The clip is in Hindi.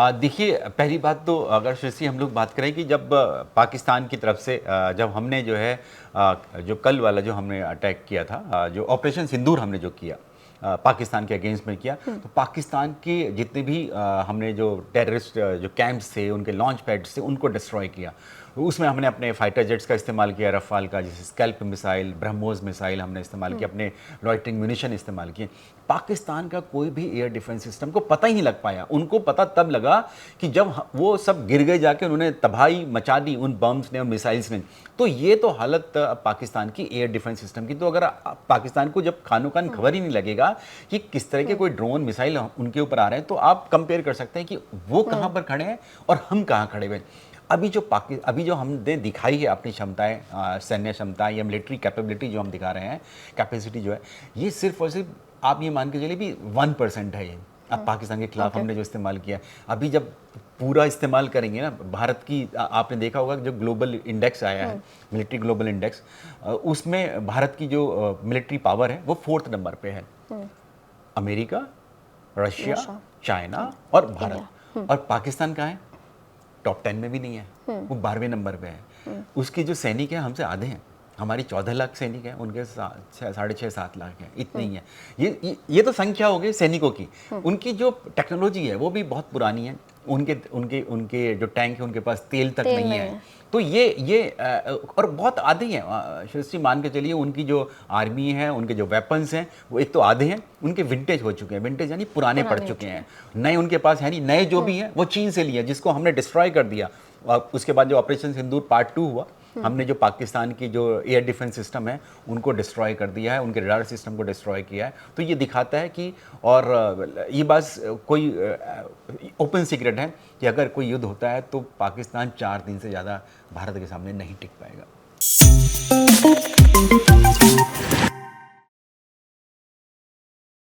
देखिए, पहली बात तो अगर शशि हम लोग बात करें कि जब पाकिस्तान की तरफ से जब हमने जो है जो कल वाला जो हमने अटैक किया था, जो ऑपरेशन सिंदूर हमने जो किया पाकिस्तान के अगेंस्ट में किया, तो पाकिस्तान के जितने भी हमने जो टेररिस्ट जो कैंप्स थे, उनके लॉन्च पैड्स थे, उनको डिस्ट्रॉय किया। उसमें हमने अपने फाइटर जेट्स का इस्तेमाल किया, रफाल का, जैसे स्कैल्प मिसाइल, ब्रह्मोस मिसाइल हमने इस्तेमाल किया, अपने लॉइटरिंग म्यूनिशन इस्तेमाल किए। पाकिस्तान का कोई भी एयर डिफेंस सिस्टम को पता ही नहीं लग पाया। उनको पता तब लगा कि जब वो सब गिर गए, जाके उन्होंने तबाही मचा दी उन बम्स ने और मिसाइल्स ने। तो ये तो हालत पाकिस्तान की एयर डिफेंस सिस्टम की। तो अगर पाकिस्तान को जब खानो खान खबर ही नहीं लगेगा कि किस तरह के कोई ड्रोन मिसाइल उनके ऊपर आ रहे हैं, तो आप कंपेयर कर सकते हैं कि वो कहाँ पर खड़े हैं और हम कहाँ खड़े हुए हैं। अभी जो हमने दिखाई है अपनी क्षमताएं, सैन्य क्षमताएं या मिलिट्री कैपेबिलिटी जो हम दिखा रहे हैं, कैपेसिटी जो है, ये सिर्फ और सिर्फ आप ये मान के चलिए भी 1% है। ये अब पाकिस्तान के खिलाफ हमने जो इस्तेमाल किया, अभी जब पूरा इस्तेमाल करेंगे ना, भारत की आपने देखा होगा जो ग्लोबल इंडेक्स आया है, मिलिट्री ग्लोबल इंडेक्स, उसमें भारत की जो मिलिट्री पावर है वो 4th नंबर पे है। अमेरिका, रशिया, चाइना और भारत। और पाकिस्तान कहाँ है? टॉप 10 में भी नहीं है, वो 12वें नंबर पे है। उसके जो सैनिक हैं हमसे आधे हैं। हमारी 14 लाख सैनिक हैं, उनके 6.5-7 लाख हैं, इतने ही हैं। ये तो संख्या हो गई सैनिकों की। उनकी जो टेक्नोलॉजी है वो भी बहुत पुरानी है। उनके उनके उनके जो टैंक है, उनके पास तेल तक नहीं है। तो ये और बहुत आधे हैं, सृष्टि मान के चलिए, उनकी जो आर्मी है, उनके जो वेपन्स हैं, वो एक तो आधे हैं, उनके विंटेज हो चुके हैं। विंटेज यानी पुराने पड़ चुके हैं, नए उनके पास है नहीं। नए जो भी हैं वो चीन से लिए, जिसको हमने डिस्ट्रॉय कर दिया। उसके बाद जो ऑपरेशन सिंदूर पार्ट 2 हुआ, हमने जो पाकिस्तान की जो एयर डिफेंस सिस्टम है उनको डिस्ट्रॉय कर दिया है, उनके रडार सिस्टम को डिस्ट्रॉय किया है। तो ये दिखाता है कि, और ये बात कोई ओपन सीक्रेट है कि अगर कोई युद्ध होता है तो पाकिस्तान 4 दिन से ज़्यादा भारत के सामने नहीं टिक पाएगा।